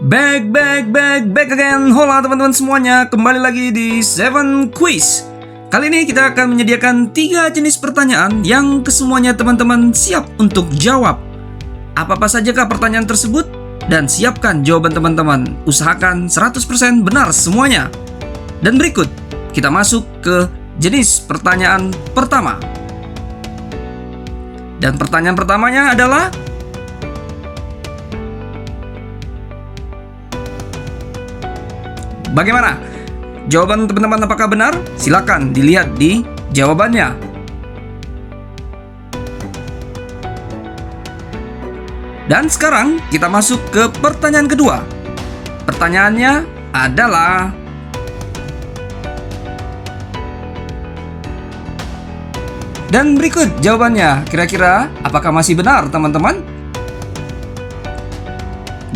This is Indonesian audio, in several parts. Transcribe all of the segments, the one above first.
Back again. Hola teman-teman semuanya, kembali lagi di Seven Quiz. Kali ini kita akan menyediakan 3 jenis pertanyaan yang kesemuanya teman-teman siap untuk jawab. Apa-apa sajakah pertanyaan tersebut? Dan siapkan jawaban teman-teman. Usahakan 100% benar semuanya. Dan berikut, kita masuk ke jenis pertanyaan pertama. Dan pertanyaan pertamanya adalah, bagaimana? Jawaban teman-teman apakah benar? Silakan dilihat di jawabannya. Dan sekarang kita masuk ke pertanyaan kedua. Pertanyaannya adalah, dan berikut jawabannya. Kira-kira apakah masih benar teman-teman?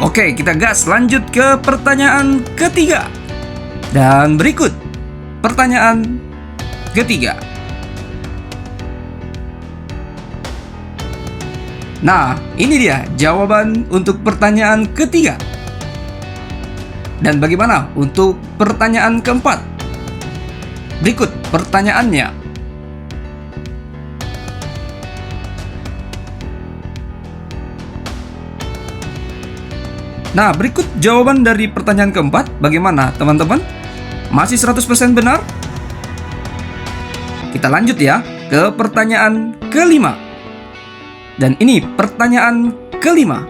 Oke, kita gas lanjut ke pertanyaan ketiga. Dan berikut pertanyaan ketiga. Nah, ini dia jawaban untuk pertanyaan ketiga. Dan bagaimana untuk pertanyaan keempat? Berikut pertanyaannya. Nah, berikut jawaban dari pertanyaan keempat. Bagaimana teman-teman? Masih 100% benar? Kita lanjut ya ke pertanyaan kelima. Dan ini pertanyaan kelima.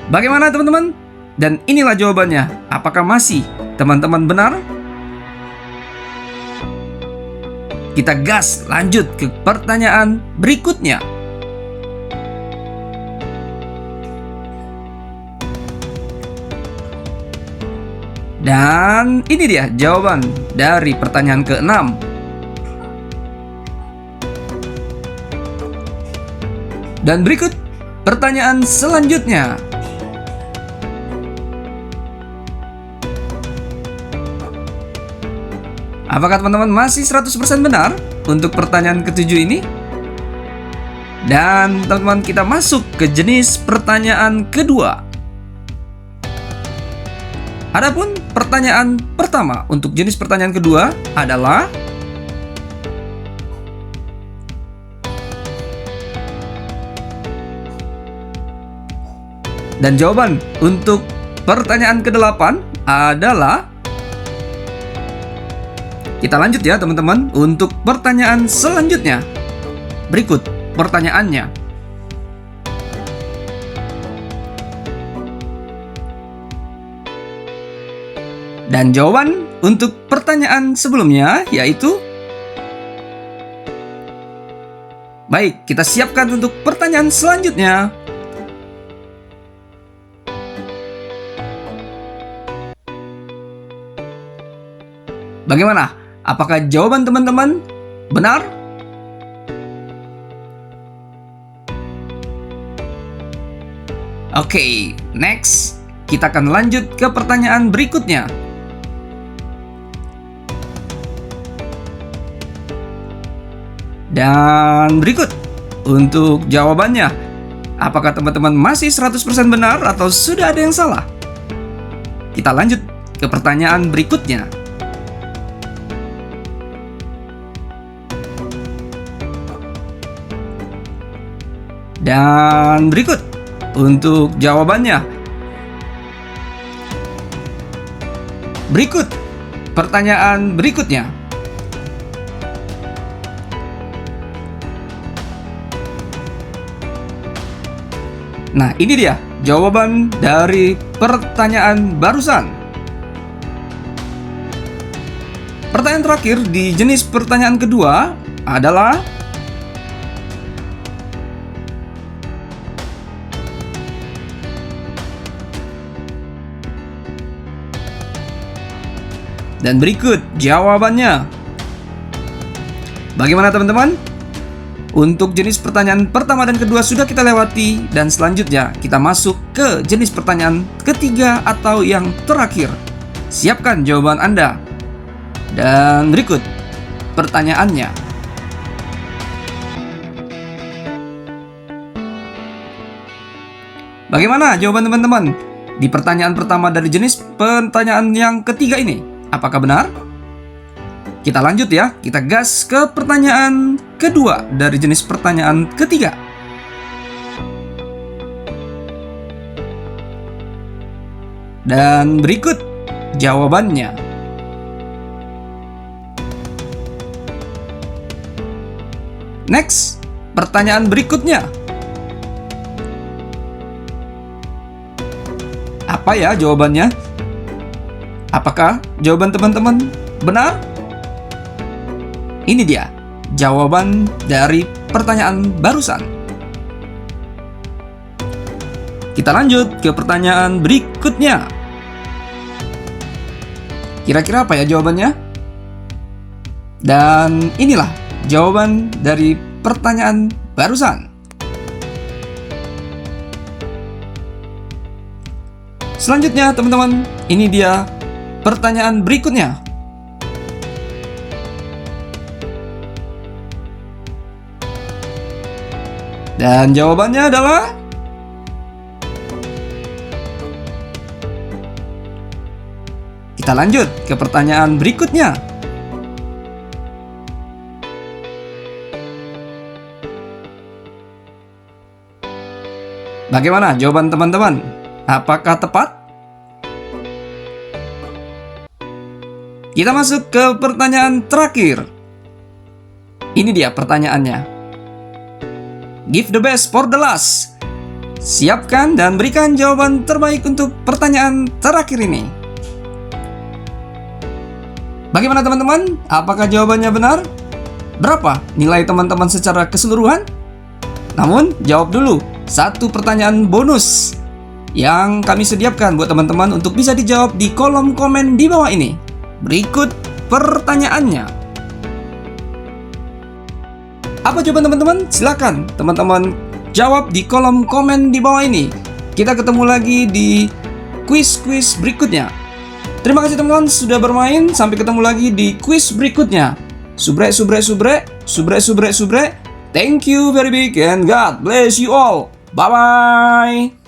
Bagaimana teman-teman? Dan inilah jawabannya. Apakah masih teman-teman benar? Kita gas lanjut ke pertanyaan berikutnya. Dan ini dia jawaban dari pertanyaan ke-6. Dan berikut pertanyaan selanjutnya. Apakah teman-teman masih 100% benar untuk pertanyaan ketujuh ini? Dan teman-teman, kita masuk ke jenis pertanyaan kedua. Adapun pertanyaan pertama untuk jenis pertanyaan kedua adalah, dan jawaban untuk pertanyaan ke-8 adalah, kita lanjut ya teman-teman untuk pertanyaan selanjutnya. Berikut pertanyaannya. Dan jawaban untuk pertanyaan sebelumnya yaitu, baik, kita siapkan untuk pertanyaan selanjutnya. Bagaimana? Apakah jawaban teman-teman benar? Oke, next. Kita akan lanjut ke pertanyaan berikutnya. Dan berikut untuk jawabannya. Apakah teman-teman masih 100% benar atau sudah ada yang salah? Kita lanjut ke pertanyaan berikutnya. Dan berikut untuk jawabannya. Berikut pertanyaan berikutnya. Nah, ini dia jawaban dari pertanyaan barusan. Pertanyaan terakhir di jenis pertanyaan kedua adalah, dan berikut jawabannya. Bagaimana teman-teman? Untuk jenis pertanyaan pertama dan kedua sudah kita lewati, dan selanjutnya kita masuk ke jenis pertanyaan ketiga atau yang terakhir. Siapkan jawaban Anda. Dan berikut pertanyaannya. Bagaimana jawaban teman-teman di pertanyaan pertama dari jenis pertanyaan yang ketiga ini? Apakah benar? Kita lanjut ya, kita gas ke pertanyaan kedua dari jenis pertanyaan ketiga. Dan berikut jawabannya. Next, pertanyaan berikutnya. Apa ya jawabannya? Apakah jawaban teman-teman benar? Ini dia jawaban dari pertanyaan barusan. Kita lanjut ke pertanyaan berikutnya. Kira-kira apa ya jawabannya? Dan inilah jawaban dari pertanyaan barusan. Selanjutnya teman-teman, ini dia pertanyaan berikutnya. Dan jawabannya adalah kita lanjut ke pertanyaan berikutnya. Bagaimana jawaban teman-teman? Apakah tepat? Kita masuk ke pertanyaan terakhir. Ini dia pertanyaannya. Give the best for the last. Siapkan dan berikan jawaban terbaik untuk pertanyaan terakhir ini. Bagaimana teman-teman? Apakah jawabannya benar? Berapa nilai teman-teman secara keseluruhan? Namun, jawab dulu satu pertanyaan bonus yang kami sediakan buat teman-teman untuk bisa dijawab di kolom komen di bawah ini. Berikut pertanyaannya. Apa jawaban teman-teman? Silakan teman-teman jawab di kolom komen di bawah ini. Kita ketemu lagi di kuis-kuis berikutnya. Terima kasih teman-teman sudah bermain. Sampai ketemu lagi di kuis berikutnya. Subrek. Thank you very big and God bless you all. Bye-bye.